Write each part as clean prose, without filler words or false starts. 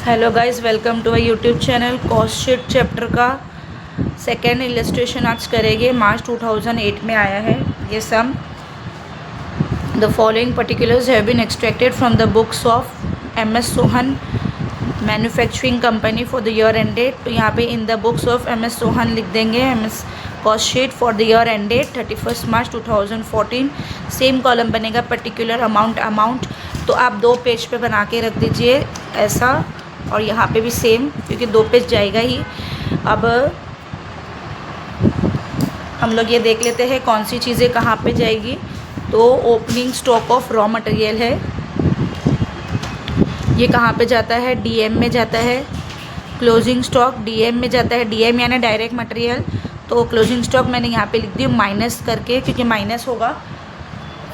Hello guys, welcome to my YouTube channel. Cost sheet chapter का second illustration आज करेंगे। मार्च 2008 में आया है ये sum. The following particulars have been extracted from the books of M S. Sohan manufacturing company for the year ended. तो यहाँ पे in the books of M S. Sohan लिख देंगे M S. Cost sheet for the year ended 31 March 2014। Same column बनेगा particular amount. तो आप 2 page पे बना के रख दीजिए ऐसा, और यहाँ पे भी सेम, क्योंकि 2 पेज जाएगा ही। अब हम लोग ये देख लेते हैं कौन सी चीज़ें कहाँ पे जाएगी। तो opening stock of raw material है, ये कहाँ पे जाता है? डीएम में जाता है। क्लोजिंग स्टॉक डीएम में जाता है, डीएम यानी डायरेक्ट मटेरियल। तो क्लोजिंग स्टॉक मैंने यहाँ पे लिख दी माइनस करके, क्योंकि माइनस होगा।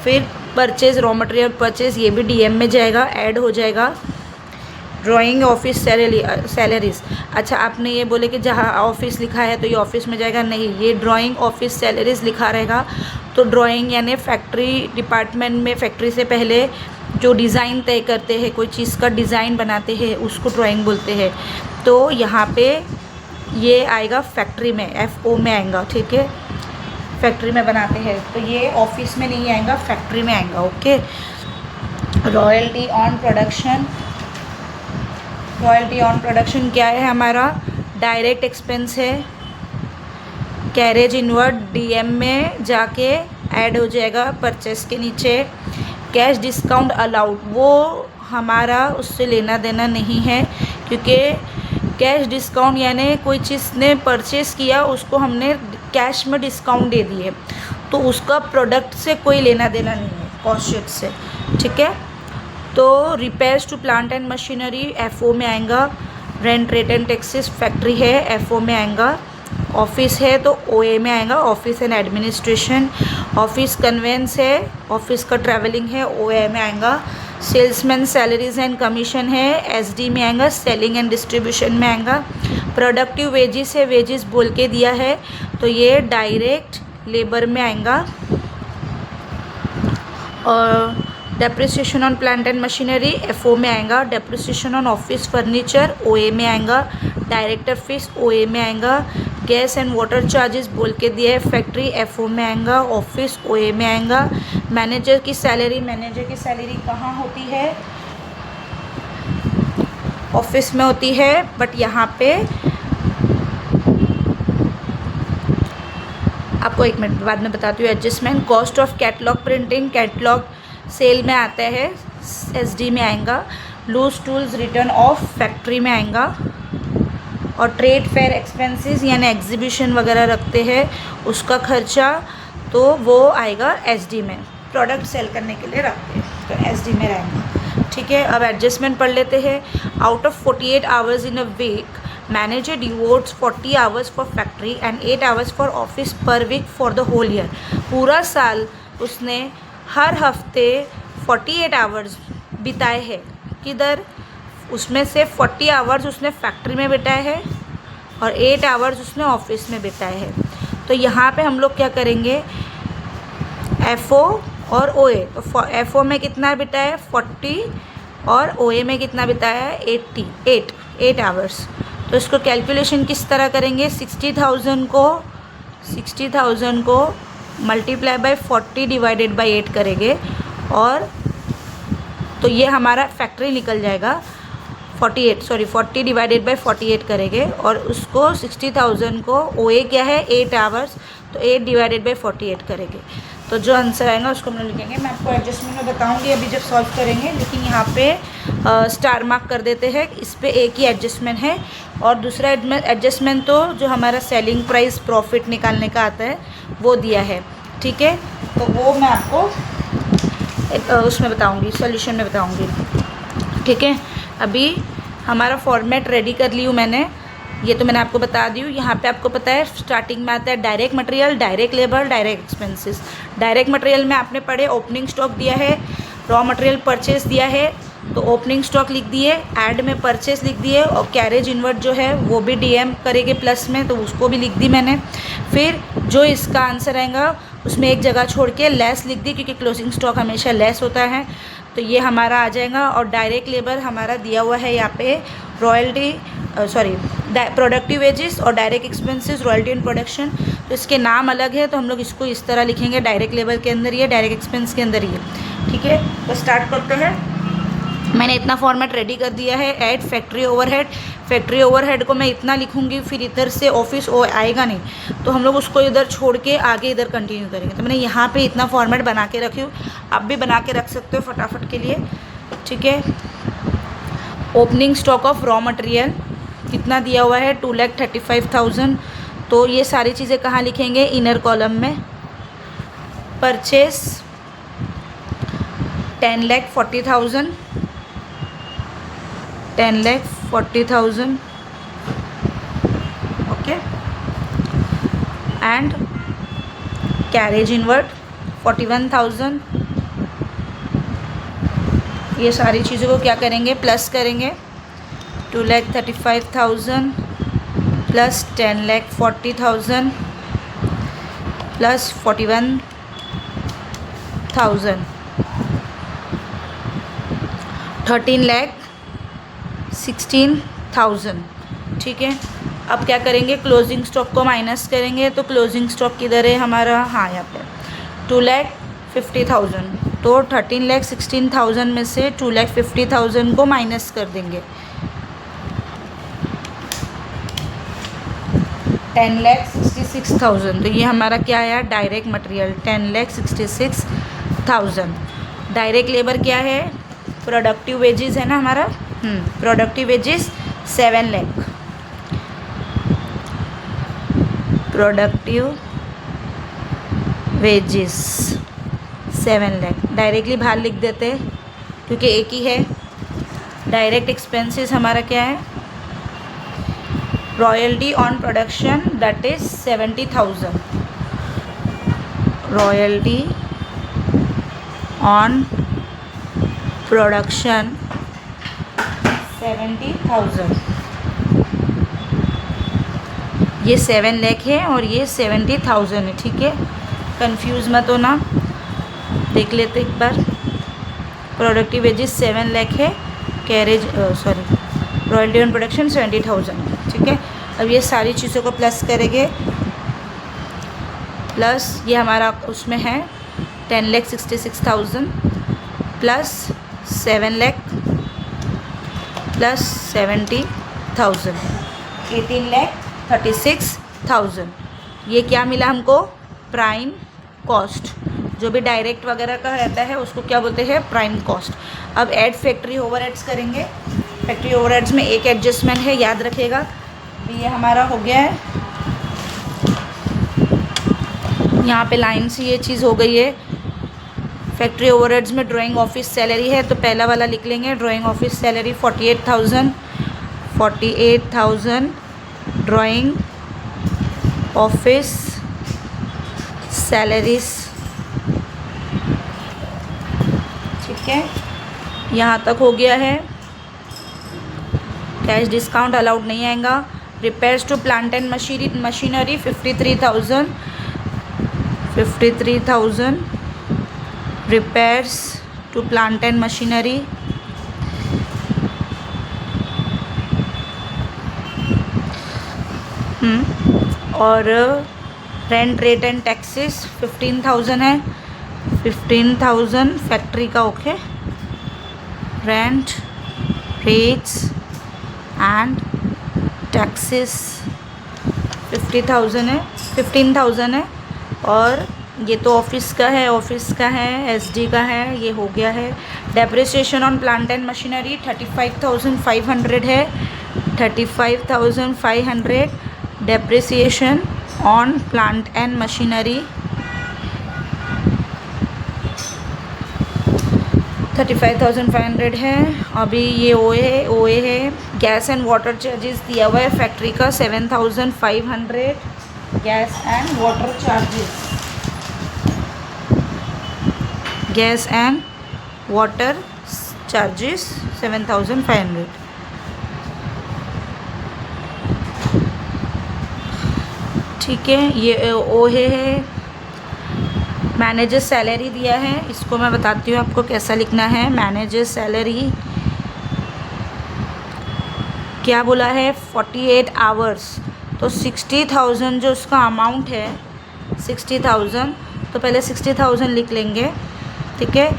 फिर परचेज, रॉ मटेरियल परचेज, ये भी डीएम में जाएगा, ऐड हो जाएगा। Drawing office salaries. अच्छा, आपने ये बोले कि जहाँ ऑफिस लिखा है तो ये ऑफिस में जाएगा, नहीं, ये ड्राइंग ऑफिस सैलरीज लिखा रहेगा। तो ड्राइंग यानी फैक्ट्री डिपार्टमेंट में, फैक्ट्री से पहले जो डिज़ाइन तय करते हैं, कोई चीज़ का डिज़ाइन बनाते हैं, उसको ड्राइंग बोलते हैं। तो यहाँ पे ये आएगा फैक्ट्री में, FO में आएगा, ठीक है, फैक्ट्री में बनाते हैं। तो ये ऑफिस में नहीं आएगा, फैक्ट्री में आएगा। Okay. Royalty on production, royalty on production क्या है हमारा? डायरेक्ट एक्सपेंस है। कैरेज इनवर्ड डीएम में जाके ऐड हो जाएगा परचेस के नीचे। कैश डिस्काउंट अलाउड, वो हमारा उससे लेना देना नहीं है, क्योंकि कैश डिस्काउंट यानी कोई चीज़ ने परचेस किया, उसको हमने कैश में डिस्काउंट दे दिए, तो उसका प्रोडक्ट से कोई लेना देना नहीं है, कॉस्ट शीट से, ठीक है। तो repairs to plant and machinery FO में आएगा। Rent rate and taxes, factory है, FO में आएगा। ऑफिस है तो OA में आएगा, office and administration. Office conveyance है, ऑफिस का ट्रैवलिंग है, OA में आएगा। सेल्समैन सैलरीज एंड कमीशन है, SD में आएगा। सेलिंग एंड डिस्ट्रीब्यूशन में आएगा। प्रोडक्टिव वेजिस है, वेजिस बोल के दिया है, तो ये डायरेक्ट लेबर में आएगा। और depreciation on plant and machinery FO में आएगा। Depreciation on office furniture OA में आएगा। डायरेक्टर फीस OA में आएगा। गैस एंड वाटर चार्जेस बोल के दिया है, फैक्ट्री FO में आएगा। ऑफिस OA में आएगा। मैनेजर की सैलरी, मैनेजर की सैलरी कहाँ होती है? ऑफिस में होती है, बट यहाँ पे आपको 1 मिनट बाद में बताती हूँ। Adjustment, cost of catalogue printing, catalogue sale में आता है, SD में आएगा। Loose tools return of factory में आएगा। और ट्रेड फेयर एक्सपेंसेस यानी एग्जीबिशन वगैरह रखते हैं, उसका खर्चा, तो वो आएगा SD में। प्रोडक्ट सेल करने के लिए रखते हैं तो SD में रहेगा, ठीक है। अब एडजस्टमेंट पढ़ लेते हैं। Out of 48 hours in a week, manager devotes 40 hours for factory and 8 hours for office per week for the whole year. पूरा साल उसने हर हफ्ते 48 आवर्स बिताए हैं। किधर? उसमें से 40 आवर्स उसने फैक्ट्री में बिताए हैं और 8 आवर्स उसने ऑफिस में बिताए हैं। तो यहाँ पे हम लोग क्या करेंगे? FO और OA। तो FO में कितना बिताया है? 40, और OA में कितना बिताया है? 8 आवर्स। तो इसको कैलकुलेशन किस तरह करेंगे? 60,000 को मल्टीप्लाई बाय 40 डिवाइडेड बाय 8 करेंगे, और तो ये हमारा फैक्ट्री निकल जाएगा। 40 डिवाइडेड बाय 48 करेंगे, और उसको 60,000 को OA क्या है? 8 आवर्स, तो 8 डिवाइडेड बाय 48 करेंगे। तो जो आंसर आएगा उसको हम लोग लिखेंगे। मैं आपको एडजस्टमेंट में बताऊंगी अभी जब सॉल्व करेंगे, लेकिन यहाँ पे स्टार मार्क कर देते हैं। इस पे एक ही एडजस्टमेंट है, और दूसरा एडजस्टमेंट तो जो हमारा सेलिंग प्राइस प्रॉफिट निकालने का आता है वो दिया है, ठीक है। तो वो मैं आपको उसमें बताऊंगी, सॉल्यूशन में बताऊंगी, ठीक है। अभी हमारा फॉर्मेट रेडी कर ली हूँ मैंने, ये तो मैंने आपको बता दी हूँ। यहाँ पे आपको पता है स्टार्टिंग में आता है direct material, direct labour, direct expenses. Direct material में आपने पढ़े ओपनिंग स्टॉक दिया है, रॉ मटेरियल परचेस दिया है, तो ओपनिंग स्टॉक लिख दिए, ऐड में परचेस लिख दिए, और कैरेज इनवर्ट जो है वो भी डीएम करेंगे प्लस में, तो उसको भी लिख दी मैंने। फिर जो इसका आंसर आएगा उसमें एक जगह छोड़ के लेस लिख दी, क्योंकि क्लोजिंग स्टॉक हमेशा लेस होता है। तो ये हमारा आ जाएगा। और डायरेक्ट लेबर हमारा दिया हुआ है यहाँ पे रॉयल्टी सॉरी प्रोडक्टिव वेजेस और direct expenses, royalty and production. तो इसके नाम अलग है, तो हम लोग इसको इस तरह लिखेंगे, डायरेक्ट लेबर के अंदर ये, डायरेक्ट एक्सपेंस के अंदर ये। ठीक है, तो स्टार्ट करते हैं। मैंने इतना फॉर्मेट रेडी कर दिया है। Add factory overhead, factory overhead को मैं इतना लिखूंगी, फिर इधर से ऑफिस आएगा नहीं, तो हम लोग उसको इधर छोड़ के आगे इधर कंटिन्यू करेंगे। तो मैंने यहाँ पे इतना फॉर्मेट बना के रखी हूँ, आप भी बना के रख सकते हो फटाफट के लिए। ठीक है, opening stock of raw material कितना दिया हुआ है, 2,35,000। तो ये सारी चीज़ें कहाँ लिखेंगे, इनर कॉलम में। Purchase 10,40,000, 10,40,000, okay. And carriage inward 41,000। ये सारी चीज़ों को क्या करेंगे, प्लस करेंगे। 2,35,000 प्लस 10,40,000 प्लस 41,000, 13,16,000। ठीक है, अब क्या करेंगे, क्लोजिंग स्टॉक को माइनस करेंगे। तो क्लोजिंग स्टॉक किधर है हमारा, हाँ यहाँ पे 2,50,000। तो 13,16,000 में से 2,50,000 को माइनस कर देंगे। 10,66,000। तो ये हमारा क्या आया, डायरेक्ट मटेरियल 10,66,000। डायरेक्ट लेबर क्या है, प्रोडक्टिव वेजेस है ना हमारा, productive wages 7 lakh, productive wages 7 lakh. Directly बाहर लिख देते हैं क्योंकि एक ही है। डायरेक्ट एक्सपेंसेस हमारा क्या है, royalty on production that is 70,000, royalty on production 70,000। ये 7 लाख है और ये 70,000 है। ठीक है, कंफ्यूज मत हो ना, देख लेते एक बार। प्रोडक्टिव वेजेस 7 लाख है, कैरेज रॉयल्टी ऑन प्रोडक्शन 70,000। ठीक है, अब ये सारी चीज़ों को प्लस करेंगे। प्लस ये हमारा उसमें है 10,66,000 प्लस 7 लाख प्लस 70,000, 18,36,000। ये क्या मिला हमको, प्राइम कॉस्ट। जो भी डायरेक्ट वगैरह का रहता है उसको क्या बोलते हैं, प्राइम कॉस्ट। अब ऐड फैक्ट्री ओवरहेड्स करेंगे। फैक्ट्री ओवरहेड्स में एक एडजस्टमेंट है, याद रखिएगा। ये हमारा हो गया है, यहाँ पे लाइन से ये चीज़ हो गई है। फैक्ट्री ओवरहेड्स में ड्राइंग ऑफिस सैलरी है, तो पहला वाला लिख लेंगे, drawing office salary 48,000, 48,000 drawing office salaries. ठीक है, यहाँ तक हो गया है। कैश डिस्काउंट अलाउड नहीं आएगा। Repairs to plant and machinery 53,000, 53,000 repairs to plant and machinery. और रेंट रेट एंड टैक्सेस 15,000 है, 15,000 फैक्ट्री का, okay. Rent rates and taxes 50,000 है, 15,000 है। और ये तो ऑफिस का है, ऑफिस का है, एसडी का है, ये हो गया है। Depreciation on plant and machinery 35,500 है, 35,500 depreciation on plant and machinery 35,500 है। अभी ये ओए है। गैस एंड वाटर चार्जेस दिया हुआ है फैक्ट्री का 7,500, gas and water charges, gas and water charges 7,500। ठीक है, ये ओहे है। मैनेजर सैलरी दिया है, इसको मैं बताती हूँ आपको कैसा लिखना है। मैनेजर सैलरी क्या बोला है 48 आवर्स, तो 60,000 जो उसका अमाउंट है 60,000, तो पहले 60,000 लिख लेंगे, ठीक है,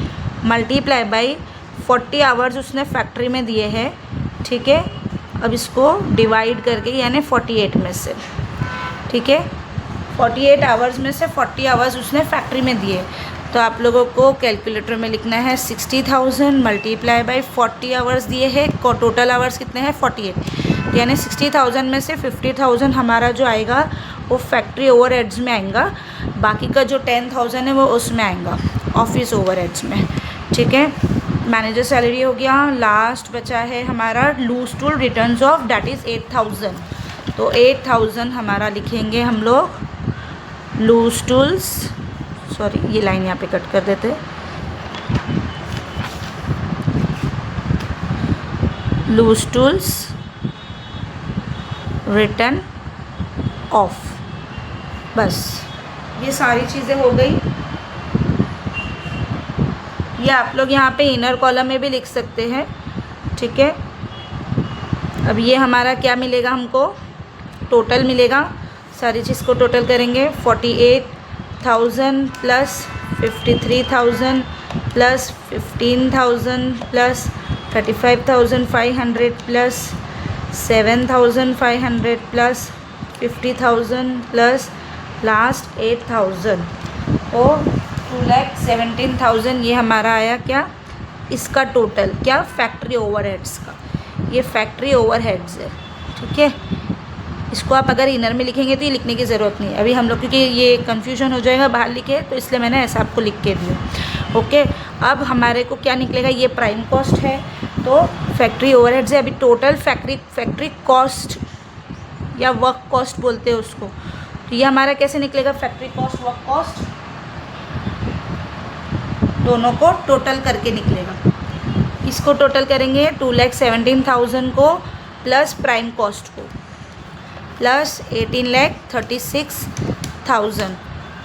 मल्टीप्लाई बाई 40 आवर्स उसने फैक्ट्री में दिए हैं, ठीक है। अब इसको डिवाइड करके यानी 48 में से, ठीक है, 48 आवर्स में से 40 आवर्स उसने फैक्ट्री में दिए, तो आप लोगों को कैलकुलेटर में लिखना है 60,000 मल्टीप्लाई बाई 40 आवर्स दिए हैं, टोटल आवर्स कितने हैं 48, यानी 60,000 में से 50,000 हमारा जो आएगा वो फैक्ट्री ओवरहेड्स में आएगा, बाकी का जो 10,000 है वो उसमें आएगा ऑफिस ओवरहेड्स में, ठीक है। मैनेजर सैलरी हो गया, लास्ट बचा है हमारा loose tool returns of, that is 8,000, तो 8,000 हमारा लिखेंगे हम लोग लूज टूल्स, सॉरी ये लाइन यहाँ पे कट कर देते, लूज टूल्स रिटर्न ऑफ, बस ये सारी चीज़ें हो गई। ये आप लोग यहाँ पे इनर कॉलम में भी लिख सकते हैं, ठीक है। अब ये हमारा क्या मिलेगा, हमको टोटल मिलेगा, सारी चीज़ को टोटल करेंगे 48,000 plus 53,000 plus 15,000 plus 35,500 plus 7,500 plus 50,000 plus last 8,000 और 2,17,000, ये हमारा आया क्या, इसका टोटल क्या, फैक्ट्री ओवरहेड्स का, ये फैक्ट्री ओवरहेड्स है, ठीक है। इसको आप अगर इनर में लिखेंगे तो ये लिखने की ज़रूरत नहीं, अभी हम लोग क्योंकि ये कन्फ्यूजन हो जाएगा बाहर लिखे, तो इसलिए मैंने ऐसा आपको लिख के दिया, ओके। अब हमारे को क्या निकलेगा, ये प्राइम कॉस्ट है, तो फैक्ट्री ओवरहेड्स है, अभी टोटल फैक्ट्री कॉस्ट या वर्क कॉस्ट बोलते हैं उसको, तो ये हमारा कैसे निकलेगा, फैक्ट्री कॉस्ट वर्क कॉस्ट दोनों को टोटल करके निकलेगा। इसको टोटल करेंगे 2,17,000 को प्लस प्राइम कॉस्ट को प्लस 18,36,000,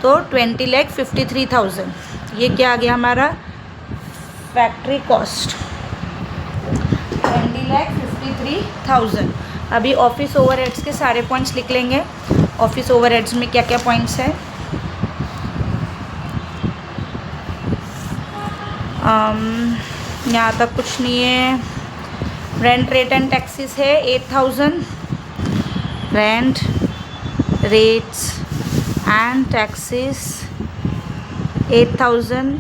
तो 20,53,000, ये क्या आ गया हमारा फैक्ट्री कॉस्ट 20,53,000। अभी ऑफिस ओवरहेड्स के सारे पॉइंट्स लिख लेंगे, ऑफिस ओवरहेड्स में क्या क्या पॉइंट्स है, यहाँ तक कुछ नहीं है, रेंट रेट एंड टैक्सेस है 8,000, rent rates and taxes 8,000,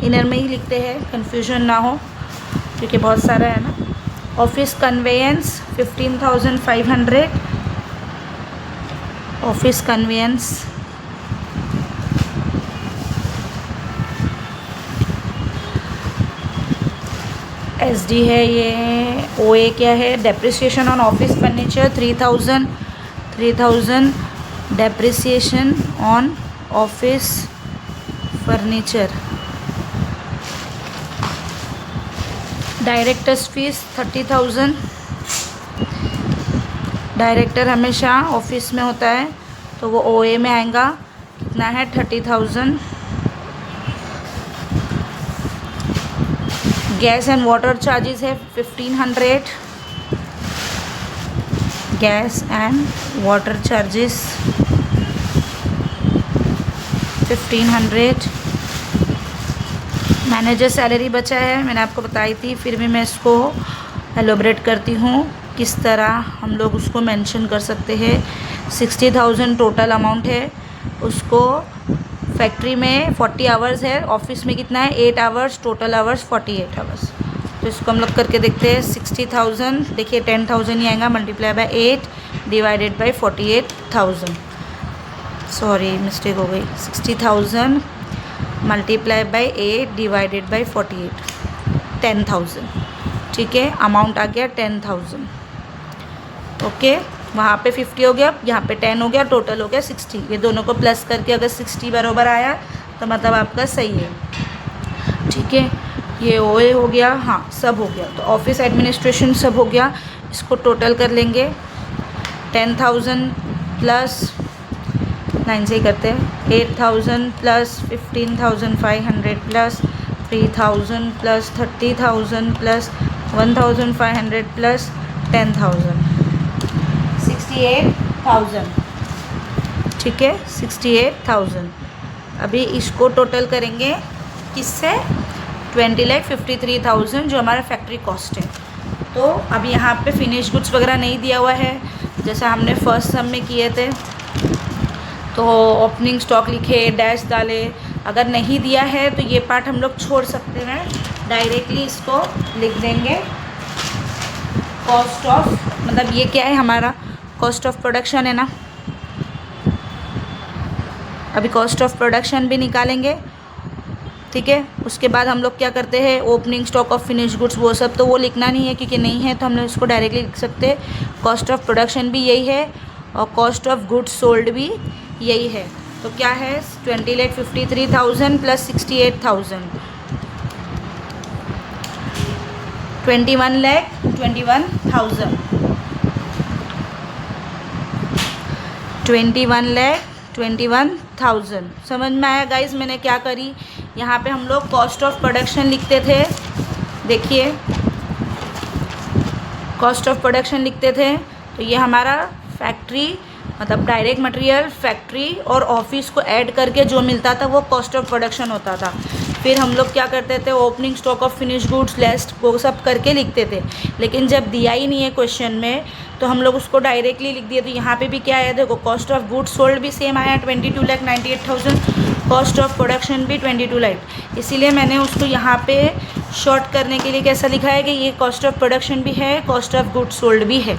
inner में ही लिखते हैं कंफ्यूजन ना हो क्योंकि बहुत सारा है ना। Office conveyance 15,500, office conveyance SD है, ये ओए क्या है, depreciation on office furniture 3,000 depreciation on office furniture. Directors fees 30,000, director हमेशा ऑफिस में होता है तो वो ओए में आएगा, कितना है 30,000। गैस एंड वाटर चार्जेस है 1,500, gas and water charges 1,500। Manager salary बचा है, मैंने आपको बताई थी, फिर भी मैं इसको एलोबरेट करती हूँ किस तरह हम लोग उसको मेंशन कर सकते हैं। 60,000 टोटल अमाउंट है, उसको फैक्ट्री में 40 आवर्स है, ऑफिस में कितना है 8 आवर्स, टोटल आवर्स 48 आवर्स। तो इसको हम लोग करके देखते हैं। 60,000 देखिए 10,000 ही आएगा, multiply by 8 divided by 48,000, sorry mistake हो गई, 60,000 मल्टीप्लाई बाय 8 डिवाइडेड बाय 48, 10,000, ठीक है। अमाउंट आ गया 10,000, ओके। वहाँ पे 50 हो गया, यहाँ पे 10 हो गया, टोटल हो गया 60। ये दोनों को प्लस करके अगर 60 बराबर आया तो मतलब आपका सही है, ठीक है। ये ओए हो गया, हाँ सब हो गया, तो ऑफिस एडमिनिस्ट्रेशन सब हो गया। इसको टोटल कर लेंगे, 10,000 प्लस 9 से ही करते हैं, 8,000 plus 15,500 plus 3,000 plus 30,000 plus 1,500 plus 10,000, 68,000, ठीक है, 68,000। अभी इसको टोटल करेंगे किससे, 20,53,000 जो हमारा फैक्ट्री कॉस्ट है। तो अभी यहाँ पे फिनिश गुड्स वगैरह नहीं दिया हुआ है जैसा हमने फर्स्ट सम में किए थे, तो ओपनिंग स्टॉक लिखे, डैश डाले। अगर नहीं दिया है तो ये पार्ट हम लोग छोड़ सकते हैं, डायरेक्टली इसको लिख देंगे कॉस्ट ऑफ, मतलब ये क्या है हमारा कॉस्ट ऑफ प्रोडक्शन है ना। अभी कॉस्ट ऑफ प्रोडक्शन भी निकालेंगे, ठीक है। उसके बाद हम लोग क्या करते हैं, opening stock of finish goods वो सब तो वो लिखना नहीं है क्योंकि नहीं है, तो हम लोग इसको डायरेक्टली लिख सकते हैं। कॉस्ट ऑफ प्रोडक्शन भी यही है और कॉस्ट ऑफ गुड्स सोल्ड भी यही है। तो क्या है, 20,53,000 प्लस 68,000, 21,21,000, 21,21,000। समझ में आया गाइज मैंने क्या करी, यहाँ पे हम लोग कॉस्ट ऑफ प्रोडक्शन लिखते थे, देखिए कॉस्ट ऑफ प्रोडक्शन लिखते थे, तो ये हमारा फैक्ट्री मतलब डायरेक्ट मटेरियल, फैक्ट्री और ऑफिस को ऐड करके जो मिलता था वो कॉस्ट ऑफ प्रोडक्शन होता था। फिर हम लोग क्या करते थे, opening stock of finish goods less वो सब करके लिखते थे, लेकिन जब दिया ही नहीं है क्वेश्चन में तो हम लोग उसको डायरेक्टली लिख दिए। तो यहाँ पे भी क्या आया, देखो कॉस्ट ऑफ गुड्स सोल्ड भी सेम आया 22,98,000, कॉस्ट ऑफ प्रोडक्शन भी 22 लाख, इसीलिए मैंने उसको यहाँ पे शॉर्ट करने के लिए कैसा लिखा है कि ये कॉस्ट ऑफ प्रोडक्शन भी है, कॉस्ट ऑफ गुड्स सोल्ड भी है,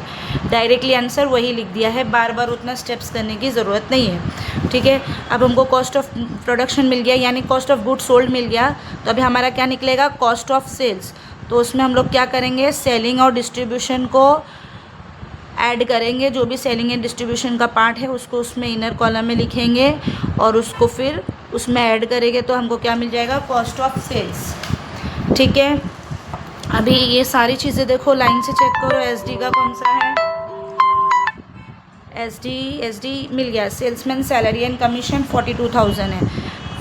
डायरेक्टली आंसर वही लिख दिया है, बार बार उतना स्टेप्स करने की ज़रूरत नहीं है, ठीक है। अब हमको कॉस्ट ऑफ प्रोडक्शन मिल गया यानी कॉस्ट ऑफ गुड्स सोल्ड मिल गया, तो अभी हमारा क्या निकलेगा, कॉस्ट ऑफ सेल्स। तो उसमें हम लोग क्या करेंगे, सेलिंग और डिस्ट्रीब्यूशन को ऐड करेंगे, जो भी सेलिंग एंड डिस्ट्रीब्यूशन का पार्ट है उसको उसमें इनर कॉलम में लिखेंगे और उसको फिर उसमें ऐड करेंगे, तो हमको क्या मिल जाएगा, कॉस्ट ऑफ सेल्स, ठीक है। अभी ये सारी चीज़ें देखो लाइन से चेक करो, एसडी का कौन सा है, एसडी मिल गया, सेल्समैन सैलरी एंड कमीशन 42,000 है,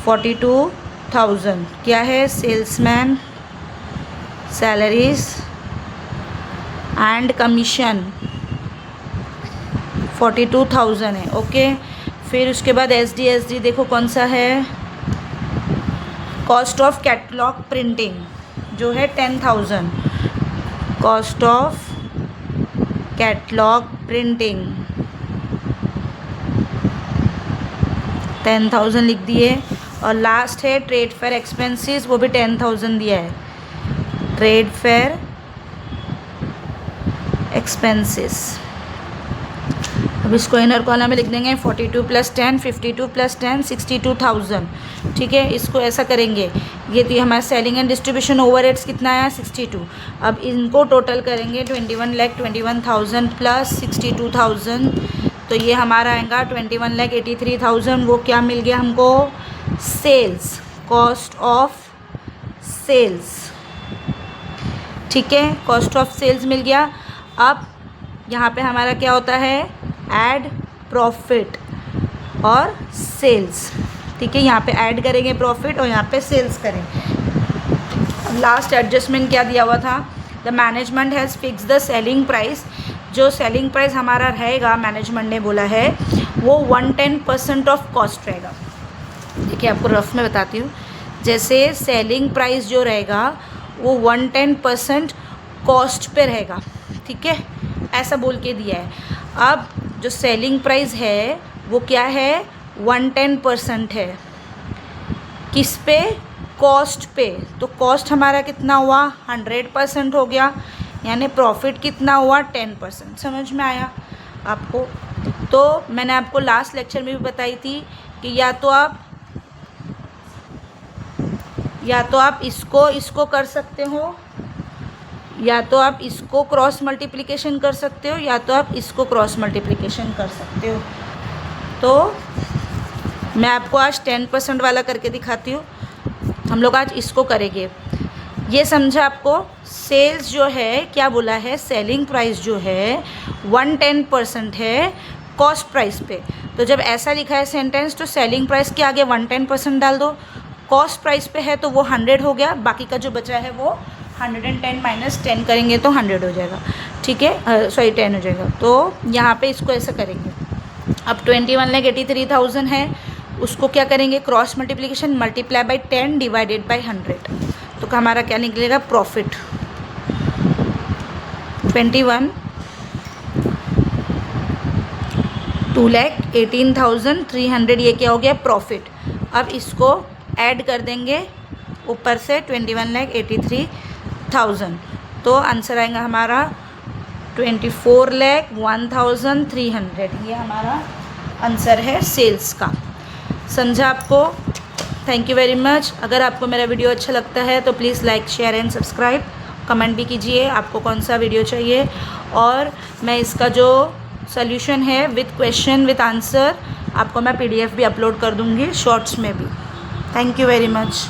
42,000 क्या है, सेल्समैन सैलरीज एंड कमीशन 42,000 है, ओके। फिर उसके बाद एसडी देखो कौन सा है, कॉस्ट ऑफ कैटलॉग प्रिंटिंग जो है 10,000, कॉस्ट ऑफ कैटलॉग प्रिंटिंग 10,000 लिख दिए। और लास्ट है ट्रेड फेयर एक्सपेंसेस, वो भी 10,000 दिया है, ट्रेड फेयर एक्सपेंसेस। अब इसको इनर कॉलम में लिख देंगे 42 + 10, 52 + 10, 62,000, ठीक है। इसको ऐसा करेंगे, ये तो हमारा सेलिंग एंड डिस्ट्रीब्यूशन ओवरहेड्स कितना आया, 62। अब इनको टोटल करेंगे 21,21,000 प्लस 62,000, तो ये हमारा आएगा 21,83,000। वो क्या मिल गया हमको, सेल्स, कॉस्ट ऑफ सेल्स, ठीक है, कॉस्ट ऑफ सेल्स मिल गया। अब यहाँ पे हमारा क्या होता है, ऐड प्रॉफिट और सेल्स, ठीक है, यहाँ पे ऐड करेंगे प्रॉफिट और यहाँ पे सेल्स करेंगे। लास्ट एडजस्टमेंट क्या दिया हुआ था, the management has fix the selling price, जो सेलिंग प्राइस हमारा रहेगा मैनेजमेंट ने बोला है वो 110% ऑफ कॉस्ट रहेगा। देखिए आपको रफ में बताती हूँ, जैसे सेलिंग प्राइस जो रहेगा वो 110% कॉस्ट पे रहेगा, ठीक है, ऐसा बोल के दिया है। अब जो सेलिंग प्राइस है वो क्या है, 110% है, किस पे, कॉस्ट पे। तो कॉस्ट हमारा कितना हुआ, 100% हो गया, यानी प्रॉफिट कितना हुआ, 10%। समझ में आया आपको। तो मैंने आपको लास्ट लेक्चर में भी बताई थी कि या तो आप इसको कर सकते हो, या तो आप इसको क्रॉस मल्टीप्लिकेशन कर सकते हो, या तो आप इसको क्रॉस मल्टीप्लिकेशन कर सकते हो। तो मैं आपको आज 10% वाला करके दिखाती हूँ, हम लोग आज इसको करेंगे। ये समझा आपको, सेल्स जो है क्या बोला है, सेलिंग प्राइस जो है 110% है कॉस्ट प्राइस पे। तो जब ऐसा लिखा है सेंटेंस तो सेलिंग प्राइस के आगे 110% डाल दो, कॉस्ट प्राइस पे है तो वो 100 हो गया, बाकी का जो बचा है वो 110 माइनस 10 करेंगे तो 100 हो जाएगा, ठीक है, सॉरी 10 हो जाएगा। तो यहाँ पे इसको ऐसा करेंगे। अब 21,83,000 है, उसको क्या करेंगे, cross multiplication, multiply by 10 divided by 100। तो हमारा क्या निकलेगा, प्रॉफिट 2,18,300, ये क्या हो गया, प्रॉफिट। अब इसको ऐड कर देंगे ऊपर से 21,83,000, तो आंसर आएगा हमारा 24,01,300। ये हमारा आंसर है सेल्स का। समझा आपको? Thank you very much. अगर आपको मेरा वीडियो अच्छा लगता है तो please like, share and subscribe. Comment भी कीजिए आपको कौन सा वीडियो चाहिए, और मैं इसका जो सॉल्यूशन है विथ क्वेश्चन विथ आंसर आपको मैं PDF भी अपलोड कर दूँगी शॉर्ट्स में भी। Thank you very much.